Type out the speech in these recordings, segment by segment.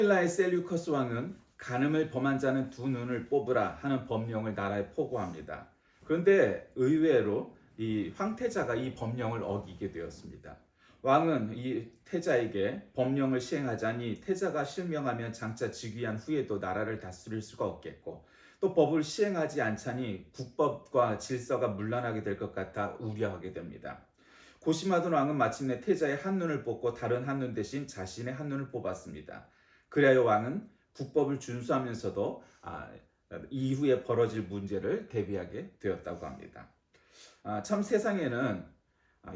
아빌라의 셀류커스 왕은 간음을 범한 자는 두 눈을 뽑으라 하는 법령을 나라에 포고합니다. 그런데 의외로 이 황태자가 이 법령을 어기게 되었습니다. 왕은 이 태자에게 법령을 시행하자니 태자가 실명하면 장차 즉위한 후에도 나라를 다스릴 수가 없겠고, 또 법을 시행하지 않자니 국법과 질서가 문란하게 될 것 같아 우려하게 됩니다. 고심하던 왕은 마침내 태자의 한 눈을 뽑고 다른 한 눈 대신 자신의 한 눈을 뽑았습니다. 그리하여 왕은 국법을 준수하면서도 이후에 벌어질 문제를 대비하게 되었다고 합니다. 참 세상에는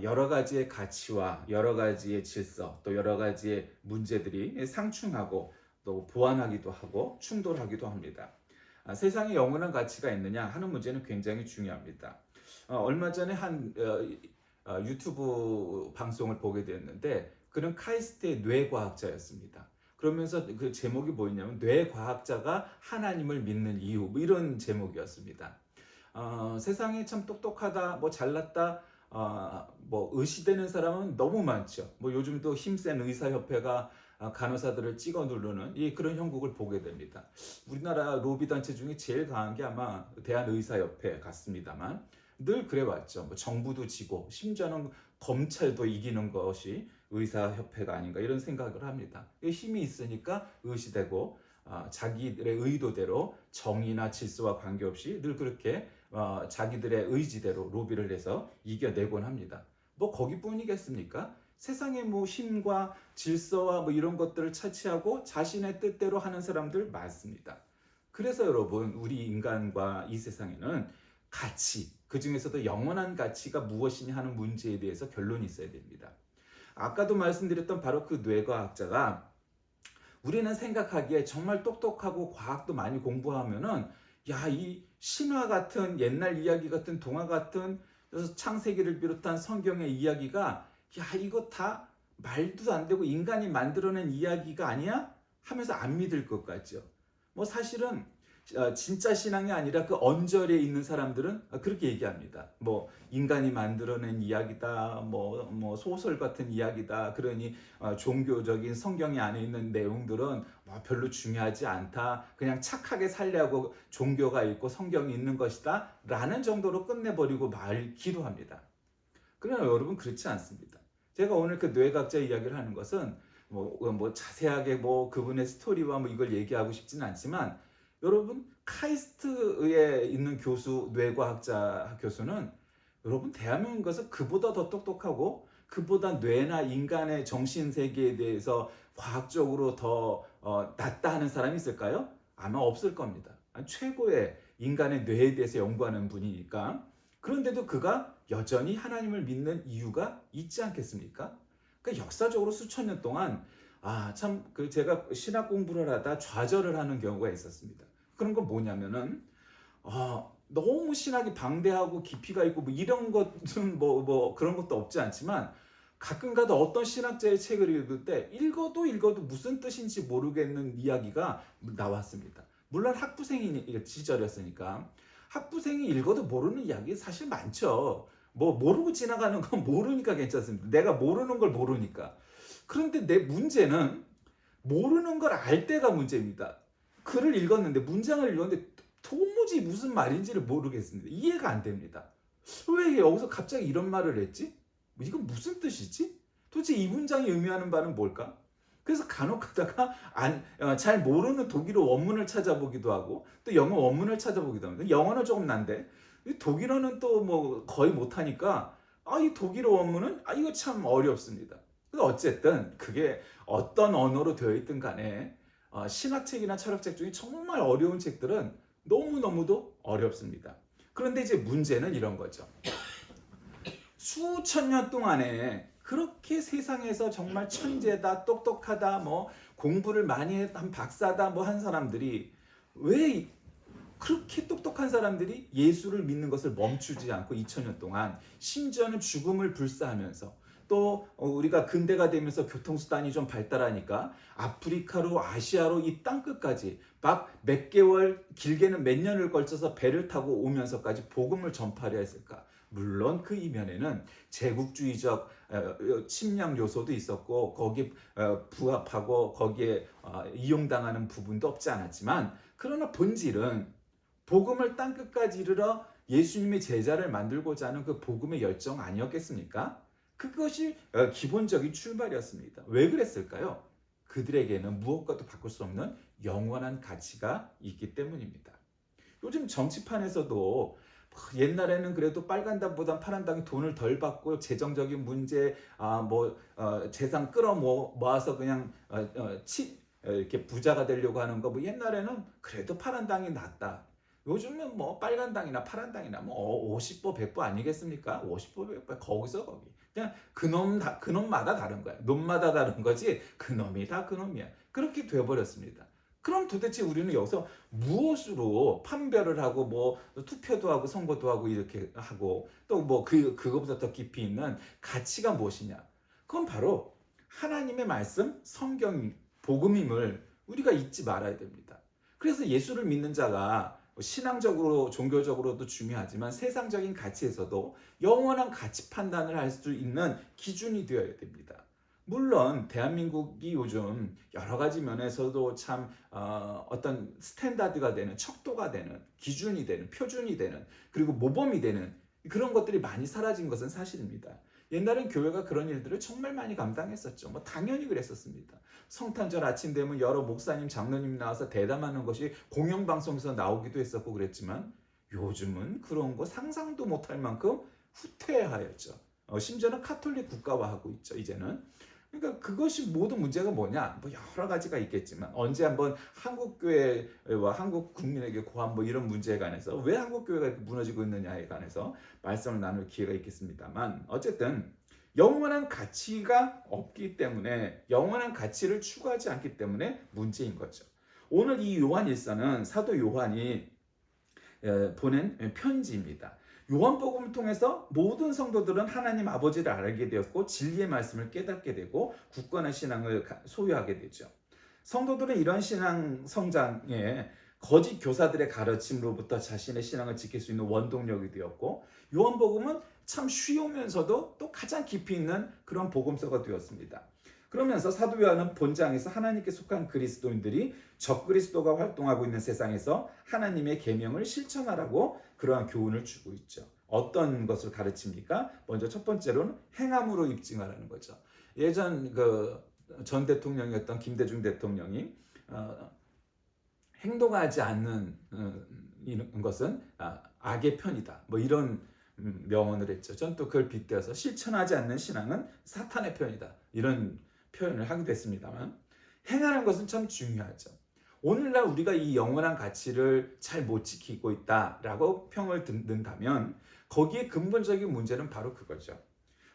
여러 가지의 가치와 여러 가지의 질서, 또 여러 가지의 문제들이 상충하고 또 보완하기도 하고 충돌하기도 합니다. 세상에 영원한 가치가 있느냐 하는 문제는 굉장히 중요합니다. 얼마 전에 한 유튜브 방송을 보게 되었는데, 그는 카이스트의 뇌과학자였습니다. 그러면서 그 제목이 뭐였냐면 뇌과학자가 하나님을 믿는 이유, 뭐 이런 제목이었습니다. 세상에 참 똑똑하다, 뭐 잘났다, 뭐 의시되는 사람은 너무 많죠. 뭐 요즘도 힘센 의사협회가 간호사들을 찍어 누르는 그런 형국을 보게 됩니다. 우리나라 로비 단체 중에 제일 강한 게 아마 대한의사협회 같습니다만, 늘 그래왔죠. 뭐 정부도 지고 심지어는 검찰도 이기는 것이 의사협회가 아닌가 이런 생각을 합니다. 힘이 있으니까 의시되고, 자기들의 의도대로 정의나 질서와 관계없이 늘 그렇게 자기들의 의지대로 로비를 해서 이겨내곤 합니다. 뭐 거기뿐이겠습니까? 세상에 뭐 힘과 질서와 뭐 이런 것들을 차치하고 자신의 뜻대로 하는 사람들 많습니다. 그래서 여러분, 우리 인간과 이 세상에는 가치, 그 중에서도 영원한 가치가 무엇이냐 하는 문제에 대해서 결론이 있어야 됩니다. 아까도 말씀드렸던 바로 그 뇌과학자가, 우리는 생각하기에 정말 똑똑하고 과학도 많이 공부하면은 이 신화 같은 옛날 이야기 같은 동화 같은, 그래서 창세기를 비롯한 성경의 이야기가 이거 다 말도 안 되고 인간이 만들어낸 이야기가 아니야? 하면서 안 믿을 것 같죠. 뭐 사실은 진짜 신앙이 아니라 그 언저리에 있는 사람들은 그렇게 얘기합니다. 뭐 인간이 만들어낸 이야기다, 뭐 소설 같은 이야기다. 그러니 종교적인 성경이 안에 있는 내용들은 뭐 별로 중요하지 않다. 그냥 착하게 살려고 종교가 있고 성경이 있는 것이다. 라는 정도로 끝내버리고 말기도 합니다. 그러나 여러분, 그렇지 않습니다. 제가 오늘 그 뇌과학자 이야기를 하는 것은 뭐 자세하게 뭐 그분의 스토리와 뭐 이걸 얘기하고 싶지는 않지만, 여러분, 카이스트에 있는 교수, 뇌과학자 교수는 여러분 대한민국에서 그보다 더 똑똑하고 그보다 뇌나 인간의 정신세계에 대해서 과학적으로 더 낫다 하는 사람이 있을까요? 아마 없을 겁니다. 최고의 인간의 뇌에 대해서 연구하는 분이니까. 그런데도 그가 여전히 하나님을 믿는 이유가 있지 않겠습니까? 그러니까 역사적으로 수천 년 동안 참 제가 신학 공부를 하다 좌절을 하는 경우가 있었습니다. 그런 건 뭐냐면은 너무 신학이 방대하고 깊이가 있고 뭐 이런 것은 뭐 그런 것도 없지 않지만, 가끔가다 어떤 신학자의 책을 읽을 때 읽어도 무슨 뜻인지 모르겠는 이야기가 나왔습니다. 물론 학부생이 시절이었으니까 학부생이 읽어도 모르는 이야기 사실 많죠. 뭐 모르고 지나가는 건 모르니까 괜찮습니다. 내가 모르는 걸 모르니까. 그런데 내 문제는 모르는 걸 알 때가 문제입니다. 글을 읽었는데, 문장을 읽었는데 도무지 무슨 말인지를 모르겠습니다. 이해가 안 됩니다. 왜 여기서 갑자기 이런 말을 했지? 이건 무슨 뜻이지? 도대체 이 문장이 의미하는 바는 뭘까? 그래서 간혹 가다가 잘 모르는 독일어 원문을 찾아보기도 하고, 또 영어 원문을 찾아보기도 합니다. 영어는 조금 난데 독일어는 또 뭐 거의 못하니까 이 독일어 원문은 이거 참 어렵습니다. 어쨌든 그게 어떤 언어로 되어 있든 간에 신학책이나 철학책 중에 정말 어려운 책들은 너무너무도 어렵습니다. 그런데 이제 문제는 이런 거죠. 수천 년 동안에 그렇게 세상에서 정말 천재다, 똑똑하다, 뭐 공부를 많이 한 박사다, 뭐 한 사람들이, 왜 그렇게 똑똑한 사람들이 예수를 믿는 것을 멈추지 않고 2000년 동안, 심지어는 죽음을 불사하면서, 또 우리가 근대가 되면서 교통수단이 좀 발달하니까 아프리카로 아시아로 이 땅끝까지 막 몇 개월, 길게는 몇 년을 걸쳐서 배를 타고 오면서까지 복음을 전파하려 했을까? 물론 그 이면에는 제국주의적 침략 요소도 있었고 거기에 부합하고 거기에 이용당하는 부분도 없지 않았지만, 그러나 본질은 복음을 땅끝까지 이르러 예수님의 제자를 만들고자 하는 그 복음의 열정 아니었겠습니까? 그것이 기본적인 출발이었습니다. 왜 그랬을까요? 그들에게는 무엇과도 바꿀 수 없는 영원한 가치가 있기 때문입니다. 요즘 정치판에서도 옛날에는 그래도 빨간 당보단 파란 당이 돈을 덜 받고 재정적인 문제, 재산 끌어모아서 그냥 이렇게 부자가 되려고 하는 거, 옛날에는 그래도 파란 당이 낫다. 요즘은 빨간 당이나 파란 당이나 50보 100보 아니겠습니까? 50보 100보 거기서 거기. 그냥 그놈마다 다른 거야. 놈마다 다른 거지 그놈이 다 그놈이야. 그렇게 돼버렸습니다. 그럼 도대체 우리는 여기서 무엇으로 판별을 하고 투표도 하고 선거도 하고 이렇게 하고 또 그거보다 더 깊이 있는 가치가 무엇이냐? 그건 바로 하나님의 말씀, 성경, 복음임을 우리가 잊지 말아야 됩니다. 그래서 예수를 믿는 자가 신앙적으로, 종교적으로도 중요하지만 세상적인 가치에서도 영원한 가치 판단을 할 수 있는 기준이 되어야 됩니다. 물론 대한민국이 요즘 여러 가지 면에서도 참 어떤 스탠다드가 되는, 척도가 되는, 기준이 되는, 표준이 되는, 그리고 모범이 되는 그런 것들이 많이 사라진 것은 사실입니다. 옛날엔 교회가 그런 일들을 정말 많이 감당했었죠. 당연히 그랬었습니다. 성탄절 아침 되면 여러 목사님, 장로님 나와서 대담하는 것이 공영방송에서 나오기도 했었고 그랬지만, 요즘은 그런 거 상상도 못할 만큼 후퇴하였죠. 심지어는 카톨릭 국가화하고 있죠, 이제는. 그러니까 그것이 모든 문제가 뭐냐? 여러 가지가 있겠지만, 언제 한번 한국 교회와 한국 국민에게 고한 이런 문제에 관해서 왜 한국 교회가 무너지고 있느냐에 관해서 말씀을 나눌 기회가 있겠습니다만, 어쨌든 영원한 가치가 없기 때문에, 영원한 가치를 추구하지 않기 때문에 문제인 거죠. 오늘 이 요한 일서는 사도 요한이 보낸 편지입니다. 요한복음을 통해서 모든 성도들은 하나님 아버지를 알게 되었고 진리의 말씀을 깨닫게 되고 굳건한 신앙을 소유하게 되죠. 성도들은 이런 신앙 성장에 거짓 교사들의 가르침으로부터 자신의 신앙을 지킬 수 있는 원동력이 되었고, 요한복음은 참 쉬우면서도 또 가장 깊이 있는 그런 복음서가 되었습니다. 그러면서 사도 요한은 본장에서 하나님께 속한 그리스도인들이 적그리스도가 활동하고 있는 세상에서 하나님의 계명을 실천하라고 그러한 교훈을 주고 있죠. 어떤 것을 가르칩니까? 먼저 첫 번째로는 행함으로 입증하라는 거죠. 예전 전 대통령이었던 김대중 대통령이 행동하지 않는 것은 악의 편이다. 이런 명언을 했죠. 전 또 그걸 빗대어서 실천하지 않는 신앙은 사탄의 편이다. 이런 표현을 하기도 했습니다만, 행하는 것은 참 중요하죠. 오늘날 우리가 이 영원한 가치를 잘 못 지키고 있다라고 평을 듣는다면 거기에 근본적인 문제는 바로 그거죠.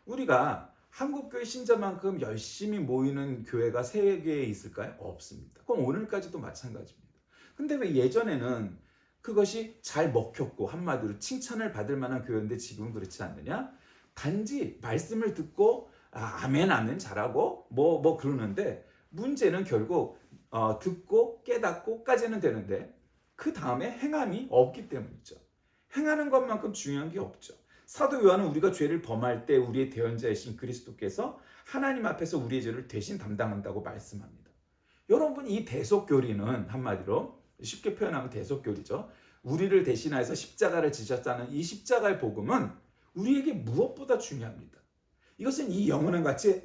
우리가 한국교회 신자만큼 열심히 모이는 교회가 세계에 있을까요? 없습니다. 그럼 오늘까지도 마찬가지입니다. 근데 왜 예전에는 그것이 잘 먹혔고 한마디로 칭찬을 받을 만한 교회인데 지금은 그렇지 않느냐? 단지 말씀을 듣고 아멘 아멘 잘하고 그러는데, 문제는 결국 듣고 깨닫고까지는 되는데 그 다음에 행함이 없기 때문이죠. 행하는 것만큼 중요한 게 없죠. 사도 요한은 우리가 죄를 범할 때 우리의 대언자이신 그리스도께서 하나님 앞에서 우리의 죄를 대신 담당한다고 말씀합니다. 여러분, 이 대속교리는 한마디로 쉽게 표현하면 대속교리죠. 우리를 대신하여서 십자가를 지셨다는 이 십자가의 복음은 우리에게 무엇보다 중요합니다. 이것은 이 영원한 가치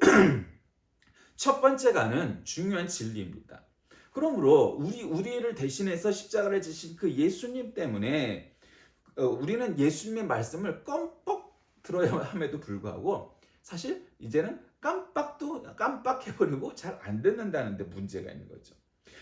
첫 번째가는 중요한 진리입니다. 그러므로 우리를 대신해서 십자가를 지신 그 예수님 때문에 우리는 예수님의 말씀을 껌뻑 들어야 함에도 불구하고 사실 이제는 깜빡해버리고 잘 안 듣는다는 데 문제가 있는 거죠.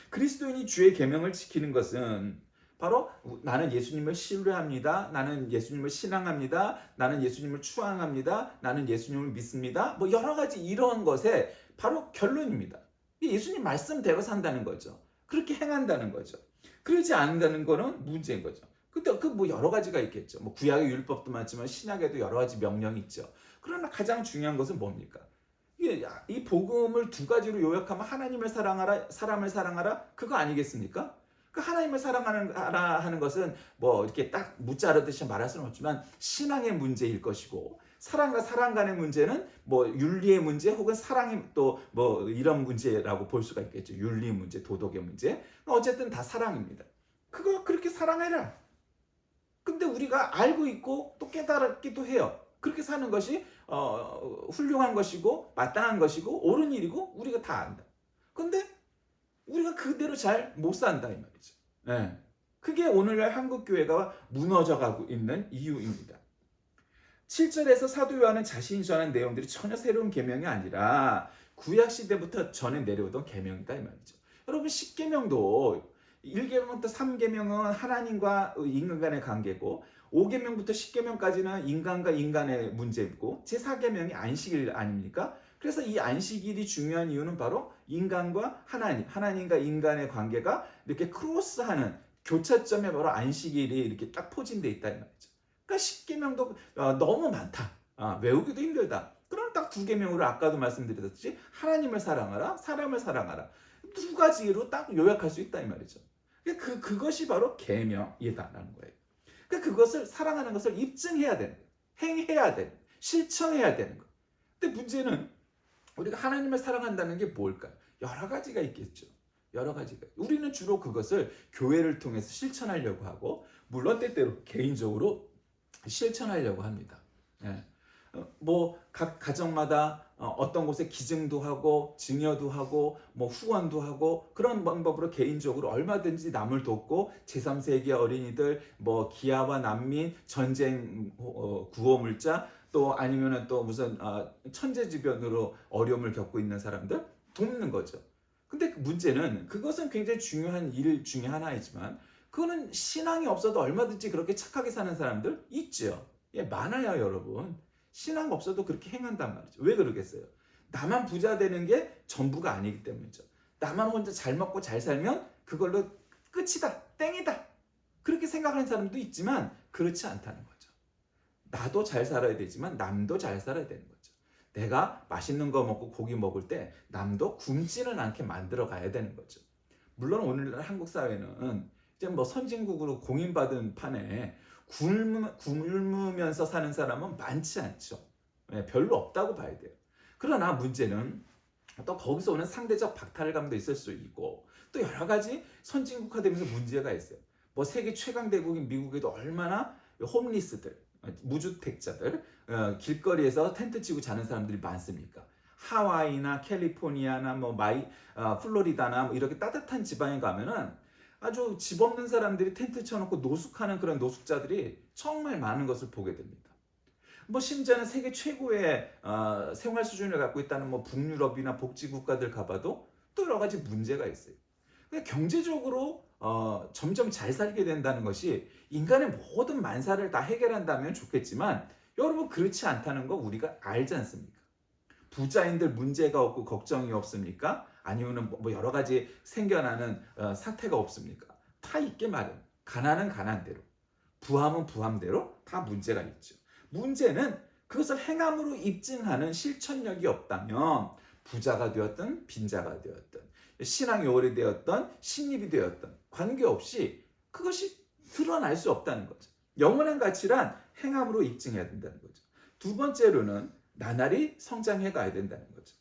그리스도인이 주의 계명을 지키는 것은 바로 나는 예수님을 신뢰합니다. 나는 예수님을 신앙합니다. 나는 예수님을 추앙합니다. 나는 예수님을 믿습니다. 여러 가지 이러한 것의 바로 결론입니다. 예수님 말씀대로 산다는 거죠. 그렇게 행한다는 거죠. 그러지 않는다는 거는 문제인 거죠. 근데 여러 가지가 있겠죠. 구약의 율법도 많지만 신약에도 여러 가지 명령이 있죠. 그러나 가장 중요한 것은 뭡니까? 이 복음을 두 가지로 요약하면 하나님을 사랑하라, 사람을 사랑하라, 그거 아니겠습니까? 그 하나님을 사랑하라 하는 것은 뭐 이렇게 딱 무자르듯이 말할 수는 없지만 신앙의 문제일 것이고, 사랑과 사랑 간의 문제는 뭐 윤리의 문제 혹은 사랑의 또 뭐 이런 문제라고 볼 수가 있겠죠. 윤리 문제, 도덕의 문제. 어쨌든 다 사랑입니다. 그거 그렇게 사랑해라. 근데 우리가 알고 있고 또 깨달았기도 해요. 그렇게 사는 것이 훌륭한 것이고 마땅한 것이고 옳은 일이고 우리가 다 안다. 근데 우리가 그대로 잘 못 산다 이 말이죠. 네. 그게 오늘날 한국 교회가 무너져가고 있는 이유입니다. 7절에서 사도 요한은 자신이 전한 내용들이 전혀 새로운 계명이 아니라 구약 시대부터 전해 내려오던 계명이다 이 말이죠. 여러분, 10계명도 1계명부터 3계명은 하나님과 인간 간의 관계고, 5계명부터 10계명까지는 인간과 인간의 문제고, 제4계명이 안식일 아닙니까? 그래서 이 안식일이 중요한 이유는 바로 인간과 하나님, 하나님과 인간의 관계가 이렇게 크로스하는 교차점에 바로 안식일이 이렇게 딱 포진되어 있다 이 말이죠. 그러니까 10계명도 너무 많다. 외우기도 힘들다. 그럼 딱 2계명으로 아까도 말씀드렸듯이 하나님을 사랑하라, 사람을 사랑하라. 2가지로 딱 요약할 수 있다 이 말이죠. 그것이 바로 계명이다라는 거예요. 그러니까 그것을 사랑하는 것을 입증해야 되는 거예요. 행해야 되는 거예요. 실천해야 되는 거예요. 근데 문제는 우리가 하나님을 사랑한다는 게 뭘까요? 여러 가지가 있겠죠. 여러 가지가. 우리는 주로 그것을 교회를 통해서 실천하려고 하고, 물론 때때로 개인적으로 실천하려고 합니다. 예. 뭐 각 가정마다 어떤 곳에 기증도 하고 증여도 하고 뭐 후원도 하고, 그런 방법으로 개인적으로 얼마든지 남을 돕고, 제3세계 어린이들, 뭐 기아와 난민, 전쟁 구호물자, 또 아니면은 또 무슨 천재지변으로 어려움을 겪고 있는 사람들 돕는 거죠. 근데 문제는 그것은 굉장히 중요한 일 중에 하나이지만, 그거는 신앙이 없어도 얼마든지 그렇게 착하게 사는 사람들 있죠. 예, 많아요, 여러분. 신앙 없어도 그렇게 행한단 말이죠. 왜 그러겠어요? 나만 부자 되는 게 전부가 아니기 때문이죠. 나만 혼자 잘 먹고 잘 살면 그걸로 끝이다, 땡이다, 그렇게 생각하는 사람도 있지만 그렇지 않다는 거죠. 나도 잘 살아야 되지만 남도 잘 살아야 되는 거죠. 내가 맛있는 거 먹고 고기 먹을 때 남도 굶지는 않게 만들어 가야 되는 거죠. 물론 오늘날 한국 사회는 이제 뭐 선진국으로 공인받은 판에 굶으면서 사는 사람은 많지 않죠. 네, 별로 없다고 봐야 돼요. 그러나 문제는 또 거기서 오는 상대적 박탈감도 있을 수 있고, 또 여러 가지 선진국화되면서 문제가 있어요. 뭐 세계 최강 대국인 미국에도 얼마나 홈리스들, 무주택자들, 길거리에서 텐트 치고 자는 사람들이 많습니까? 하와이나 캘리포니아나 뭐 플로리다나 뭐 이렇게 따뜻한 지방에 가면은 아주 집 없는 사람들이 텐트 쳐놓고 노숙하는 그런 노숙자들이 정말 많은 것을 보게 됩니다. 뭐 심지어는 세계 최고의 생활 수준을 갖고 있다는 뭐 북유럽이나 복지 국가들 가봐도 또 여러 가지 문제가 있어요. 그러니까 경제적으로 점점 잘 살게 된다는 것이 인간의 모든 만사를 다 해결한다면 좋겠지만, 여러분 그렇지 않다는 거 우리가 알지 않습니까? 부자인들 문제가 없고 걱정이 없습니까? 아니면 뭐 여러 가지 생겨나는 사태가 없습니까? 다 있게 마련. 가난은 가난대로, 부함은 부함대로 다 문제가 있죠. 문제는 그것을 행함으로 입증하는 실천력이 없다면, 부자가 되었든 빈자가 되었든 신앙이 오래되었든 신입이 되었든 관계없이 그것이 드러날 수 없다는 거죠. 영원한 가치란 행함으로 입증해야 된다는 거죠. 두 번째로는 나날이 성장해 가야 된다는 거죠.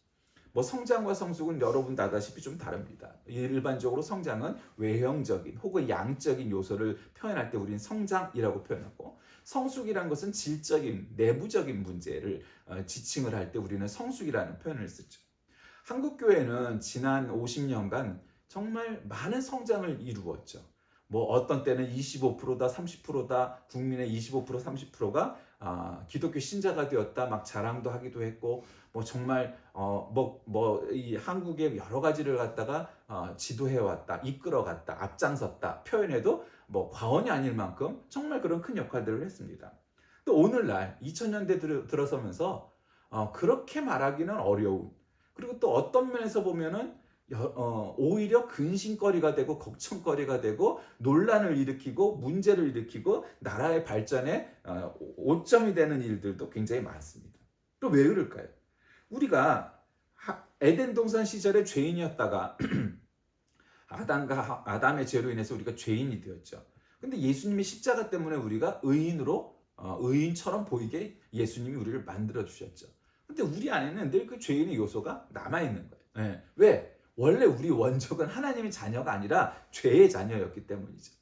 뭐 성장과 성숙은 여러분 아다시피 좀 다릅니다. 일반적으로 성장은 외형적인 혹은 양적인 요소를 표현할 때 우리는 성장이라고 표현하고, 성숙이란 것은 질적인 내부적인 문제를 지칭을 할 때 우리는 성숙이라는 표현을 쓰죠. 한국 교회는 지난 50년간 정말 많은 성장을 이루었죠. 뭐 어떤 때는 25%다, 30%다, 국민의 25%, 30%가 기독교 신자가 되었다 막 자랑도 하기도 했고, 뭐 정말 이 한국의 여러 가지를 갖다가 지도해 왔다, 이끌어 갔다, 앞장섰다 표현해도 뭐 과언이 아닐 만큼 정말 그런 큰 역할들을 했습니다. 또 오늘날 2000년대 들어서면서 그렇게 말하기는 어려운, 그리고 또 어떤 면에서 보면은 오히려 근심거리가 되고 걱정거리가 되고 논란을 일으키고 문제를 일으키고 나라의 발전에 오점이 되는 일들도 굉장히 많습니다. 또 왜 그럴까요? 우리가 에덴 동산 시절에 죄인이었다가 아담의 죄로 인해서 우리가 죄인이 되었죠. 근데 예수님의 십자가 때문에 우리가 의인처럼 보이게 예수님이 우리를 만들어 주셨죠. 근데 우리 안에는 늘 그 죄인의 요소가 남아 있는 거예요. 예. 왜? 원래 우리 원적은 하나님의 자녀가 아니라 죄의 자녀였기 때문이죠.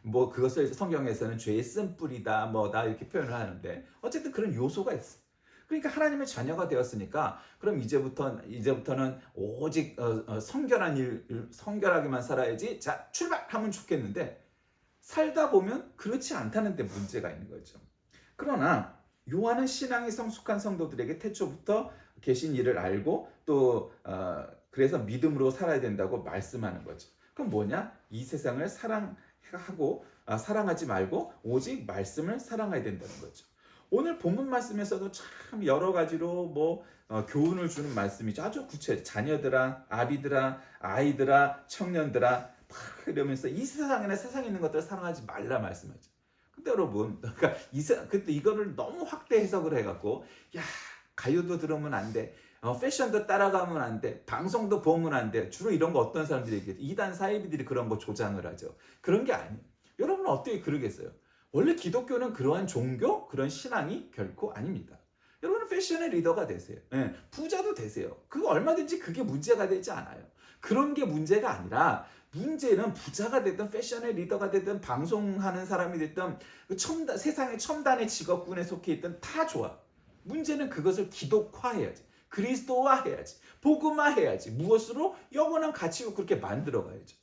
뭐 그것을 성경에서는 죄의 쓴뿌리다 뭐다 이렇게 표현을 하는데 어쨌든 그런 요소가 있어. 그러니까 하나님의 자녀가 되었으니까 그럼 이제부터는 오직 성결하게만 살아야지. 자, 출발하면 좋겠는데 살다 보면 그렇지 않다는 데 문제가 있는 거죠. 그러나 요한은 신앙이 성숙한 성도들에게 태초부터 계신 일을 알고 또 그래서 믿음으로 살아야 된다고 말씀하는 거죠. 그럼 뭐냐? 이 세상을 사랑하지 말고 오직 말씀을 사랑해야 된다는 거죠. 오늘 본문 말씀에서도 참 여러 가지로 교훈을 주는 말씀이죠. 아주 구체적. 자녀들아, 아비들아, 아이들아, 청년들아 막 이러면서 이 세상에 있는 것들을 사랑하지 말라 말씀하죠. 근데 여러분, 그러니까 근데 이거를 너무 확대 해석을 해갖고 야 가요도 들으면 안 돼. 패션도 따라가면 안 돼. 방송도 보면 안 돼. 주로 이런 거 어떤 사람들이 얘기해요? 이단 사이비들이 그런 거 조장을 하죠. 그런 게 아니에요. 여러분은 어떻게 그러겠어요? 원래 기독교는 그러한 종교, 그런 신앙이 결코 아닙니다. 여러분은 패션의 리더가 되세요. 예, 부자도 되세요. 그거 얼마든지 그게 문제가 되지 않아요. 그런 게 문제가 아니라 문제는 부자가 됐든 패션의 리더가 됐든 방송하는 사람이 됐든 세상의 첨단의 직업군에 속해 있든 다 좋아. 문제는 그것을 기독화해야지. 그리스도화해야지. 복음화해야지. 무엇으로? 영원한 가치로 그렇게 만들어가야죠.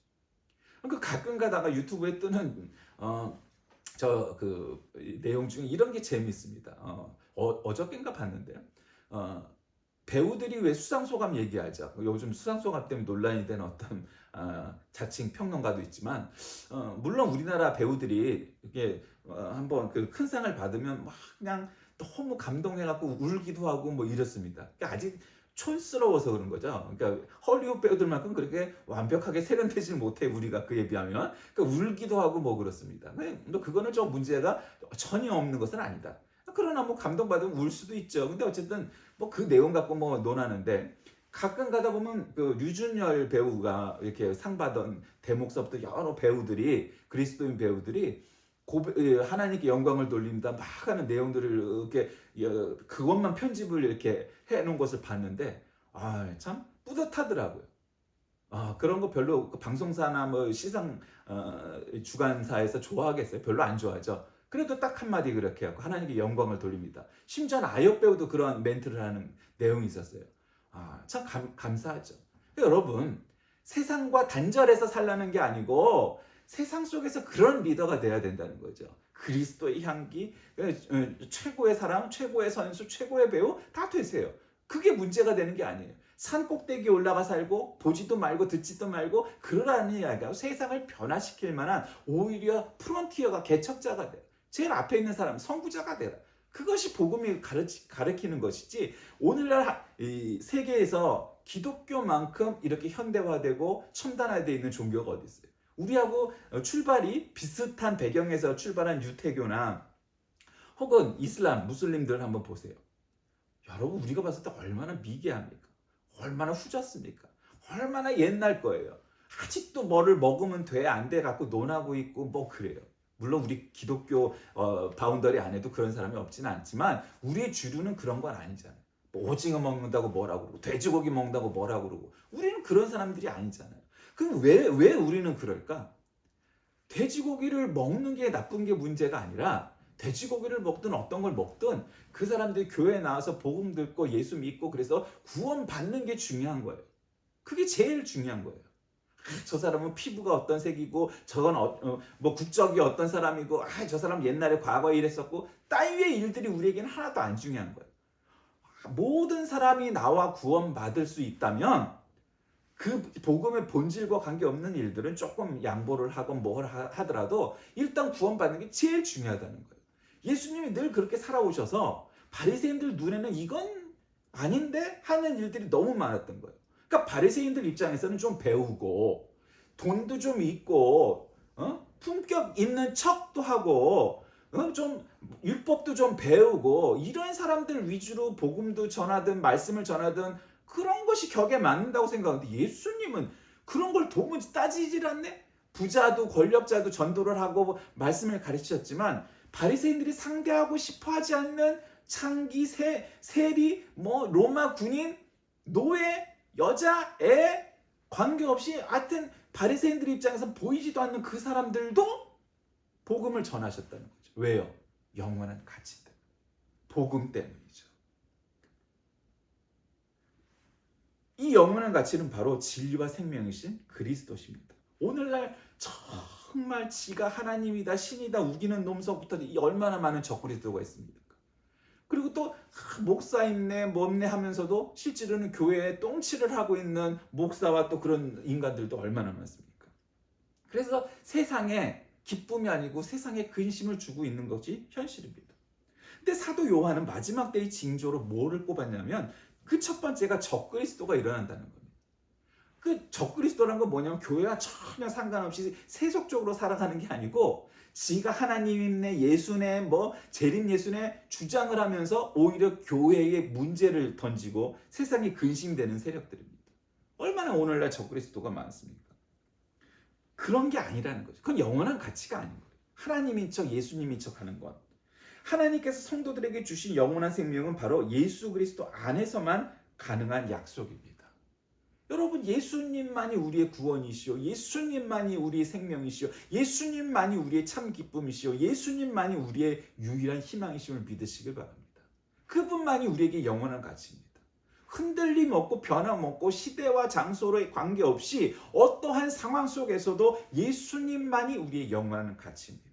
그 가끔 가다가 유튜브에 뜨는 내용 중에 이런 게 재밌습니다. 어저께인가 봤는데요. 배우들이 왜 수상소감 얘기하죠. 요즘 수상소감 때문에 논란이 된 어떤 자칭 평론가도 있지만 물론 우리나라 배우들이 이게 한번 그 큰 상을 받으면 막 그냥 너무 감동해갖고 울기도 하고 뭐 이렇습니다. 그러니까 아직 촌스러워서 그런 거죠. 그러니까 헐리우드 배우들만큼 그렇게 완벽하게 세련되지 못해 우리가 그에 비하면. 그러니까 울기도 하고 뭐 그렇습니다. 근데 그거는 좀 문제가 전혀 없는 것은 아니다. 그러나 뭐 감동받으면 울 수도 있죠. 근데 어쨌든 뭐 그 내용 갖고 뭐 논하는데 가끔 가다 보면 그 류준열 배우가 이렇게 상 받은 대목서부터 여러 배우들이 그리스도인 배우들이 하나님께 영광을 돌린다 막 하는 내용들을 이렇게 그것만 편집을 이렇게 해놓은 것을 봤는데 참 뿌듯하더라고요. 그런 거 별로 방송사나 뭐 시상 주간사에서 좋아하겠어요? 별로 안 좋아하죠. 그래도 딱 한마디 그렇게 하고 하나님께 영광을 돌립니다. 심지어 아역 배우도 그런 멘트를 하는 내용이 있었어요. 참 감사하죠. 여러분, 세상과 단절해서 살라는 게 아니고 세상 속에서 그런 리더가 돼야 된다는 거죠. 그리스도의 향기, 최고의 사람, 최고의 선수, 최고의 배우 다 되세요. 그게 문제가 되는 게 아니에요. 산 꼭대기에 올라가 살고 보지도 말고 듣지도 말고 그러라는 이야기가 세상을 변화시킬 만한 오히려 프론티어가 개척자가 돼요. 제일 앞에 있는 사람 선구자가 되라. 그것이 복음이 가르치는 것이지 오늘날 이 세계에서 기독교만큼 이렇게 현대화되고 첨단화되어 있는 종교가 어디 있어요? 우리하고 출발이 비슷한 배경에서 출발한 유태교나 혹은 이슬람, 무슬림들 한번 보세요. 여러분 우리가 봤을 때 얼마나 미개합니까? 얼마나 후졌습니까? 얼마나 옛날 거예요. 아직도 뭐를 먹으면 돼 안 돼 갖고 논하고 있고 뭐 그래요. 물론 우리 기독교 바운더리 안에도 그런 사람이 없지는 않지만 우리의 주류는 그런 건 아니잖아요. 뭐 오징어 먹는다고 뭐라고 그러고 돼지고기 먹는다고 뭐라고 그러고 우리는 그런 사람들이 아니잖아요. 그럼 왜 우리는 그럴까? 돼지고기를 먹는 게 나쁜 게 문제가 아니라 돼지고기를 먹든 어떤 걸 먹든 그 사람들이 교회에 나와서 복음 듣고 예수 믿고 그래서 구원 받는 게 중요한 거예요. 그게 제일 중요한 거예요. 저 사람은 피부가 어떤 색이고 저건 뭐 국적이 어떤 사람이고 저 사람 옛날에 과거에 이랬었고 따위의 일들이 우리에게는 하나도 안 중요한 거예요. 모든 사람이 나와 구원 받을 수 있다면 그 복음의 본질과 관계없는 일들은 조금 양보를 하건 뭘 하더라도 일단 구원받는 게 제일 중요하다는 거예요. 예수님이 늘 그렇게 살아오셔서 바리새인들 눈에는 이건 아닌데 하는 일들이 너무 많았던 거예요. 그러니까 바리새인들 입장에서는 좀 배우고 돈도 좀 있고 품격 있는 척도 하고 좀 율법도 좀 배우고 이런 사람들 위주로 복음도 전하든 말씀을 전하든 그런 것이 격에 맞는다고 생각하는데 예수님은 그런 걸 도무지 따지질 않네. 부자도 권력자도 전도를 하고 말씀을 가르치셨지만 바리새인들이 상대하고 싶어하지 않는 창기, 세리, 로마 군인, 노예, 여자, 애 관계없이 하여튼 바리새인들 입장에서 보이지도 않는 그 사람들도 복음을 전하셨다는 거죠. 왜요? 영원한 가치 때문에. 복음 때문이죠. 이 영원한 가치는 바로 진리와 생명이신 그리스도십니다. 오늘날 정말 지가 하나님이다 신이다 우기는 놈서부터 얼마나 많은 적그리스도가 있습니까? 그리고 또 목사임네 뭐임네 하면서도 실제로는 교회에 똥칠을 하고 있는 목사와 또 그런 인간들도 얼마나 많습니까? 그래서 세상에 기쁨이 아니고 세상에 근심을 주고 있는 것이 현실입니다. 근데 사도 요한은 마지막 때의 징조로 뭐를 꼽았냐면 그 첫 번째가 적그리스도가 일어난다는 겁니다. 그 적그리스도라는 건 뭐냐면 교회와 전혀 상관없이 세속적으로 살아가는 게 아니고 지가 하나님이네 예수네 재림 예수네 주장을 하면서 오히려 교회에 문제를 던지고 세상에 근심되는 세력들입니다. 얼마나 오늘날 적그리스도가 많습니까? 그런 게 아니라는 거죠. 그건 영원한 가치가 아닌 거예요. 하나님인 척 예수님인 척 하는 것. 하나님께서 성도들에게 주신 영원한 생명은 바로 예수 그리스도 안에서만 가능한 약속입니다. 여러분 예수님만이 우리의 구원이시오. 예수님만이 우리의 생명이시오. 예수님만이 우리의 참 기쁨이시오. 예수님만이 우리의 유일한 희망이심을 믿으시길 바랍니다. 그분만이 우리에게 영원한 가치입니다. 흔들림 없고 변함 없고 시대와 장소로의 관계없이 어떠한 상황 속에서도 예수님만이 우리의 영원한 가치입니다.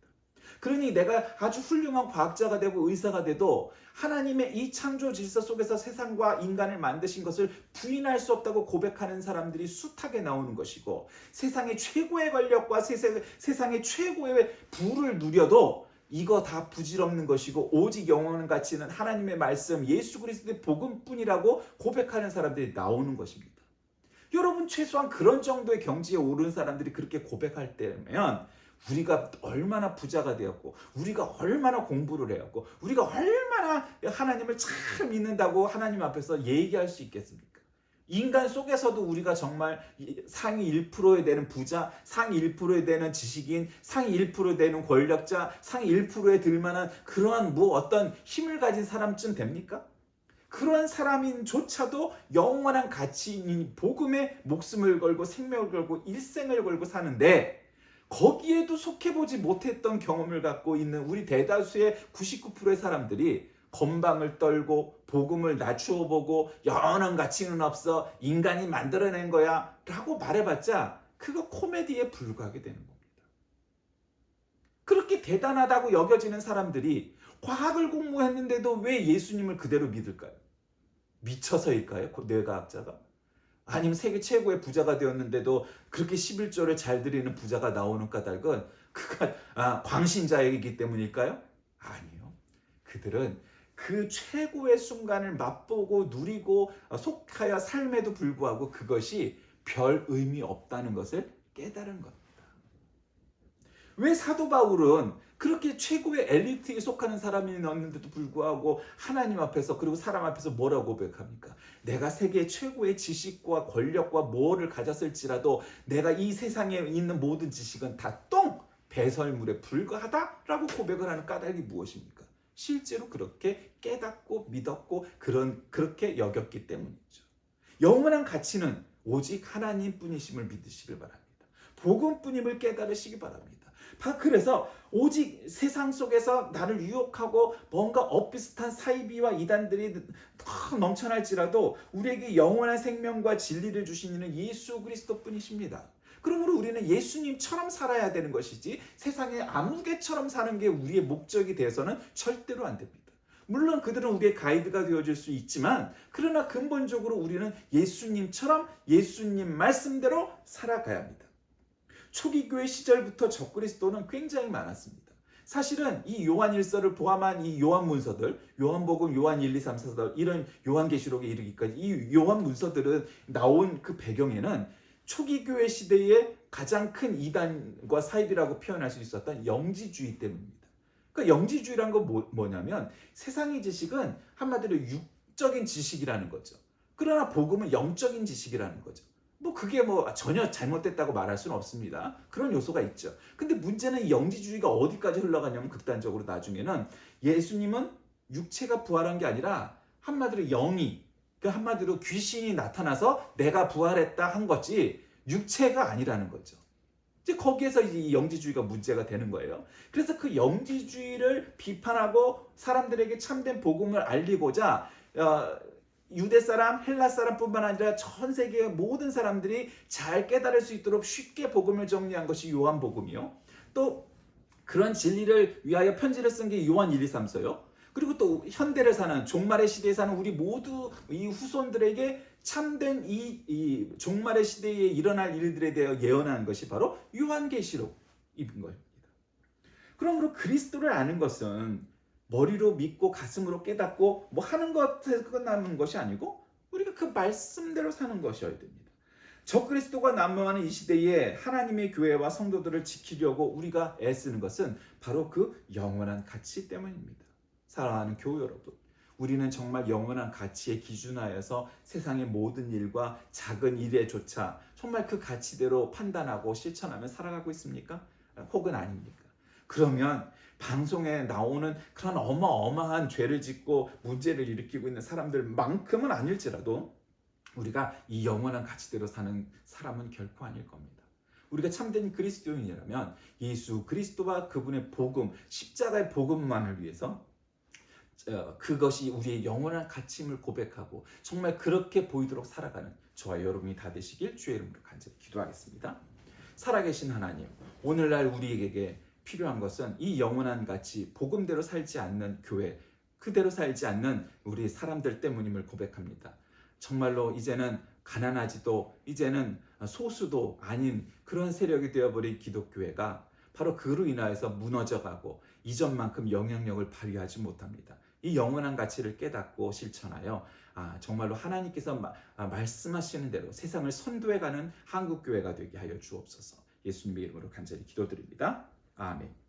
그러니 내가 아주 훌륭한 과학자가 되고 의사가 돼도 하나님의 이 창조 질서 속에서 세상과 인간을 만드신 것을 부인할 수 없다고 고백하는 사람들이 숱하게 나오는 것이고 세상의 최고의 권력과 세상의 최고의 부를 누려도 이거 다 부질없는 것이고 오직 영원한 가치는 하나님의 말씀 예수 그리스도의 복음뿐이라고 고백하는 사람들이 나오는 것입니다. 여러분 최소한 그런 정도의 경지에 오른 사람들이 그렇게 고백할 때면 우리가 얼마나 부자가 되었고 우리가 얼마나 공부를 해왔고 우리가 얼마나 하나님을 잘 믿는다고 하나님 앞에서 얘기할 수 있겠습니까? 인간 속에서도 우리가 정말 상위 1%에 되는 부자, 상위 1%에 되는 지식인, 상위 1%에 되는 권력자, 상위 1%에 들만한 그러한 어떤 힘을 가진 사람쯤 됩니까? 그런 사람인조차도 영원한 가치인 복음에 목숨을 걸고 생명을 걸고 일생을 걸고 사는데 거기에도 속해보지 못했던 경험을 갖고 있는 우리 대다수의 99%의 사람들이 건방을 떨고 복음을 낮추어 보고 영원한 가치는 없어 인간이 만들어낸 거야 라고 말해봤자 그거 코미디에 불과하게 되는 겁니다. 그렇게 대단하다고 여겨지는 사람들이 과학을 공부했는데도 왜 예수님을 그대로 믿을까요? 미쳐서일까요? 뇌과학자가? 아니면 세계 최고의 부자가 되었는데도 그렇게 11조를 잘 드리는 부자가 나오는 까닭은 그가 광신자이기 때문일까요? 아니요. 그들은 그 최고의 순간을 맛보고 누리고 속하여 삶에도 불구하고 그것이 별 의미 없다는 것을 깨달은 겁니다. 왜 사도 바울은 그렇게 최고의 엘리트에 속하는 사람이었는데도 불구하고 하나님 앞에서 그리고 사람 앞에서 뭐라고 고백합니까? 내가 세계 최고의 지식과 권력과 뭐를 가졌을지라도 내가 이 세상에 있는 모든 지식은 다 똥! 배설물에 불과하다라고 고백을 하는 까닭이 무엇입니까? 실제로 그렇게 깨닫고 믿었고 그렇게 여겼기 때문이죠. 영원한 가치는 오직 하나님뿐이심을 믿으시길 바랍니다. 복음뿐임을 깨달으시기 바랍니다. 그래서 오직 세상 속에서 나를 유혹하고 뭔가 엇비슷한 사이비와 이단들이 더 넘쳐날지라도 우리에게 영원한 생명과 진리를 주신 이는 예수 그리스도뿐이십니다. 그러므로 우리는 예수님처럼 살아야 되는 것이지 세상의 아무개처럼 사는 게 우리의 목적이 돼서는 절대로 안 됩니다. 물론 그들은 우리의 가이드가 되어줄 수 있지만 그러나 근본적으로 우리는 예수님처럼 예수님 말씀대로 살아가야 합니다. 초기 교회 시절부터 적그리스도는 굉장히 많았습니다. 사실은 이 요한일서를 포함한 이 요한문서들, 요한복음, 요한 1, 2, 3, 4, 이런 요한계시록에 이르기까지 이 요한문서들은 나온 그 배경에는 초기 교회 시대의 가장 큰 이단과 사입이라고 표현할 수 있었던 영지주의 때문입니다. 그러니까 영지주의란 건 뭐냐면 세상의 지식은 한마디로 육적인 지식이라는 거죠. 그러나 복음은 영적인 지식이라는 거죠. 뭐 그게 뭐 전혀 잘못됐다고 말할 수는 없습니다. 그런 요소가 있죠. 근데 문제는 이 영지주의가 어디까지 흘러가냐면 극단적으로 나중에는 예수님은 육체가 부활한 게 아니라 한마디로 영이, 그 한마디로 귀신이 나타나서 내가 부활했다 한 거지 육체가 아니라는 거죠. 이제 거기에서 이 영지주의가 문제가 되는 거예요. 그래서 그 영지주의를 비판하고 사람들에게 참된 복음을 알리고자 유대 사람, 헬라 사람뿐만 아니라 전 세계의 모든 사람들이 잘 깨달을 수 있도록 쉽게 복음을 정리한 것이 요한복음이요. 또 그런 진리를 위하여 편지를 쓴 게 요한 1, 2, 3서요. 그리고 또 현대를 사는 종말의 시대에 사는 우리 모두 이 후손들에게 참된 이 종말의 시대에 일어날 일들에 대해 예언하는 것이 바로 요한계시록인 겁니다. 그러므로 그리스도를 아는 것은 머리로 믿고 가슴으로 깨닫고 뭐 하는 것에서 끝나는 것이 아니고 우리가 그 말씀대로 사는 것이어야 됩니다. 적그리스도가 난무하는 이 시대에 하나님의 교회와 성도들을 지키려고 우리가 애쓰는 것은 바로 그 영원한 가치 때문입니다. 사랑하는 교회 여러분, 우리는 정말 영원한 가치에 기준하여서 세상의 모든 일과 작은 일에조차 정말 그 가치대로 판단하고 실천하며 살아가고 있습니까? 혹은 아닙니까? 그러면 방송에 나오는 그런 어마어마한 죄를 짓고 문제를 일으키고 있는 사람들만큼은 아닐지라도 우리가 이 영원한 가치대로 사는 사람은 결코 아닐 겁니다. 우리가 참된 그리스도인이라면 예수 그리스도와 그분의 복음, 십자가의 복음만을 위해서 그것이 우리의 영원한 가치임을 고백하고 정말 그렇게 보이도록 살아가는 저와 여러분이 다 되시길 주의 이름으로 간절히 기도하겠습니다. 살아계신 하나님, 오늘날 우리에게 필요한 것은 이 영원한 가치, 복음대로 살지 않는 교회, 그대로 살지 않는 우리 사람들 때문임을 고백합니다. 정말로 이제는 가난하지도 이제는 소수도 아닌 그런 세력이 되어버린 기독교회가 바로 그로 인하여서 무너져가고 이전만큼 영향력을 발휘하지 못합니다. 이 영원한 가치를 깨닫고 실천하여 정말로 하나님께서 말씀하시는 대로 세상을 선도해가는 한국교회가 되게 하여 주옵소서. 예수님의 이름으로 간절히 기도드립니다. 아멘.